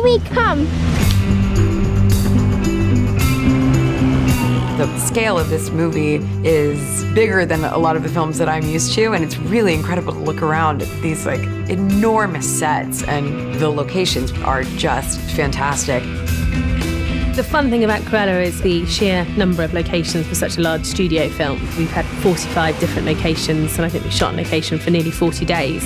Here we come. The scale of this movie is bigger than a lot of the films that I'm used to, and it's really incredible to look around at these like enormous sets, and the locations are just fantastic. The fun thing about Cruella is the sheer number of locations for such a large studio film. We've had 45 different locations, and I think we shot on location for nearly 40 days.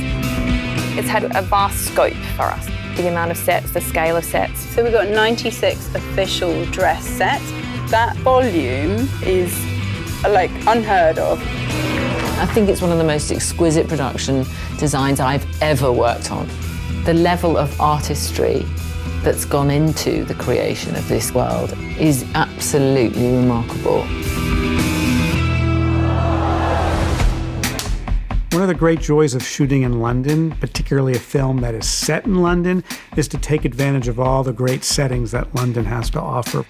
It's had a vast scope for us, the amount of sets, the scale of sets. So we've got 96 official dress sets. That volume is like unheard of. I think it's one of the most exquisite production designs I've ever worked on. The level of artistry that's gone into the creation of this world is absolutely remarkable. One of the great joys of shooting in London, particularly a film that is set in London, is to take advantage of all the great settings that London has to offer.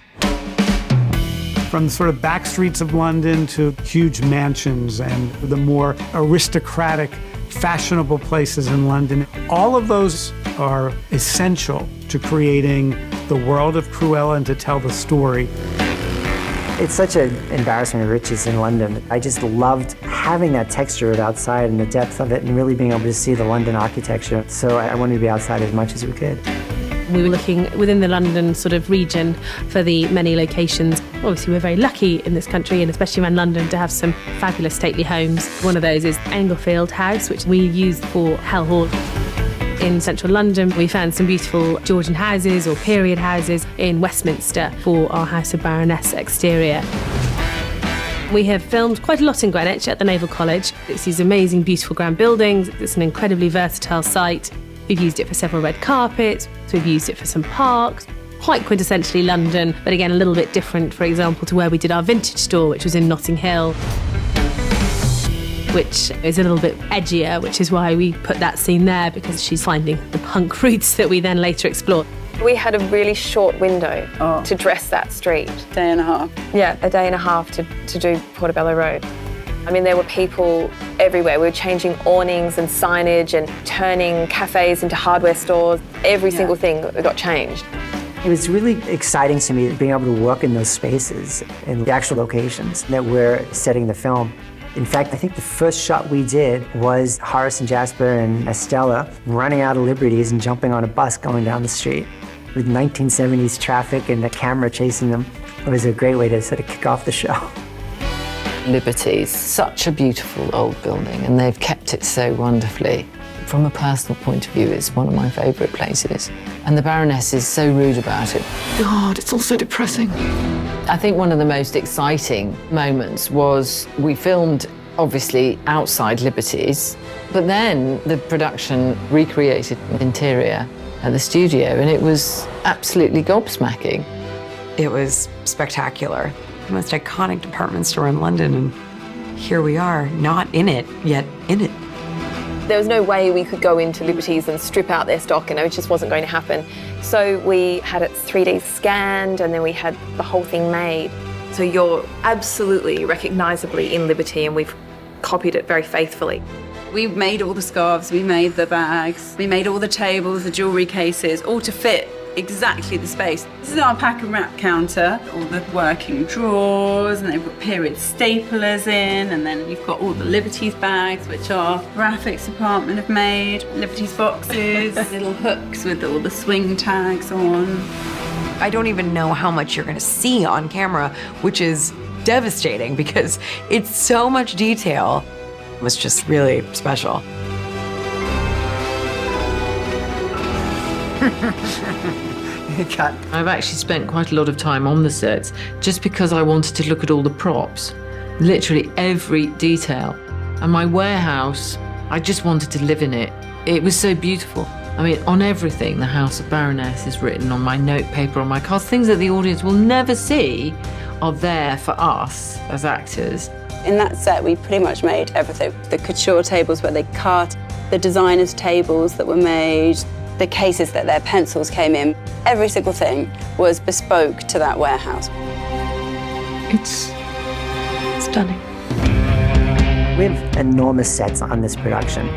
From the sort of back streets of London to huge mansions and the more aristocratic, fashionable places in London. All of those are essential to creating the world of Cruella and to tell the story. It's such an embarrassment of riches in London. I just loved having that texture of outside and the depth of it and really being able to see the London architecture. So I wanted to be outside as much as we could. We were looking within the London sort of region for the many locations. Obviously, we're very lucky in this country, and especially around London, to have some fabulous stately homes. One of those is Englefield House, which we used for Hell Hall. In central London, we found some beautiful Georgian houses or period houses in Westminster for our House of Baroness exterior. We have filmed quite a lot in Greenwich at the Naval College. It's these amazing, beautiful grand buildings. It's an incredibly versatile site. We've used it for several red carpets, so we've used it for some parks. Quite quintessentially London, but again a little bit different, for example, to where we did our vintage store, which was in Notting Hill, which is a little bit edgier, which is why we put that scene there, because she's finding the punk roots that we then later explore. We had a really short window to dress that street. Day and a half. Yeah, a day and a half to do Portobello Road. I mean, there were people everywhere. We were changing awnings and signage and turning cafes into hardware stores. Every single thing got changed. It was really exciting to me being able to work in those spaces, in the actual locations that we're setting the film. In fact, I think the first shot we did was Horace and Jasper and Estella running out of Liberties and jumping on a bus going down the street with 1970s traffic and the camera chasing them. It was a great way to sort of kick off the show. Liberty's such a beautiful old building, and they've kept it so wonderfully. From a personal point of view, it's one of my favourite places. And the Baroness is so rude about it. God, it's all so depressing. I think one of the most exciting moments was we filmed, obviously, outside Liberty's, but then the production recreated the interior at the studio, and it was absolutely gobsmacking. It was spectacular. The most iconic department store in London, and here we are, not in it, yet in it. There was no way we could go into Liberty's and strip out their stock, and it just wasn't going to happen. So we had it 3D scanned, and then we had the whole thing made. So you're absolutely recognisably in Liberty, and we've copied it very faithfully. We made all the scarves, we made the bags, we made all the tables, the jewellery cases, all to fit exactly the space. This is our pack and wrap counter, all the working drawers, and they've got period staplers in, and then you've got all the Liberty's bags, which our graphics department have made, Liberty's boxes, little hooks with all the swing tags on. I don't even know how much you're going to see on camera, which is devastating because it's so much detail. It was just really special. I've actually spent quite a lot of time on the sets just because I wanted to look at all the props, literally every detail. And my warehouse, I just wanted to live in it. It was so beautiful. I mean, on everything, the House of Baroness is written on my notepaper, on my cards. Things that the audience will never see are there for us as actors. In that set, we pretty much made everything. The couture tables where they cut, the designers' tables that were made, the cases that their pencils came in. Every single thing was bespoke to that warehouse. It's stunning. We have enormous sets on this production.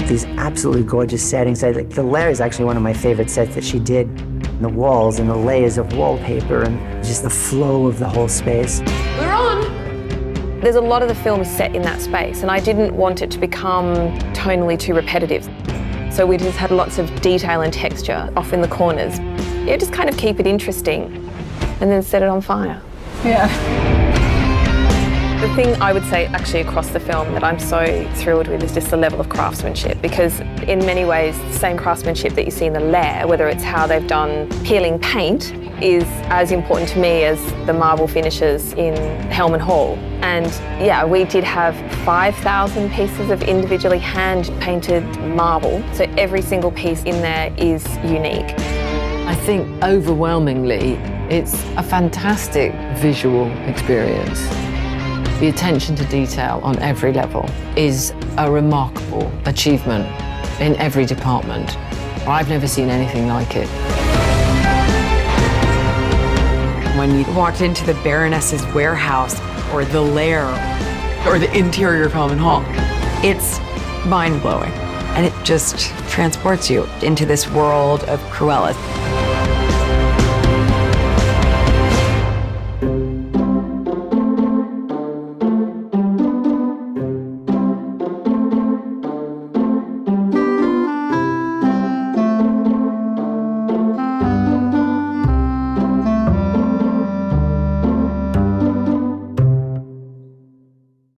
These absolutely gorgeous settings. The lair is actually one of my favorite sets that she did. the walls and the layers of wallpaper and just the flow of the whole space. We're on! There's a lot of the film is set in that space, and I didn't want it to become tonally too repetitive. So we just had lots of detail and texture off in the corners. Yeah, just kind of keep it interesting and then set it on fire. Yeah. The thing I would say actually across the film that I'm so thrilled with is just the level of craftsmanship, because in many ways the same craftsmanship that you see in The Lair, whether it's how they've done peeling paint, is as important to me as the marble finishes in Hellman Hall. And yeah, we did have 5,000 pieces of individually hand-painted marble, so every single piece in there is unique. I think overwhelmingly, it's a fantastic visual experience. The attention to detail on every level is a remarkable achievement in every department. I've never seen anything like it. When you walked into the Baroness's warehouse or the lair or the interior of Hellman Hall, it's mind-blowing. And it just transports you into this world of Cruella.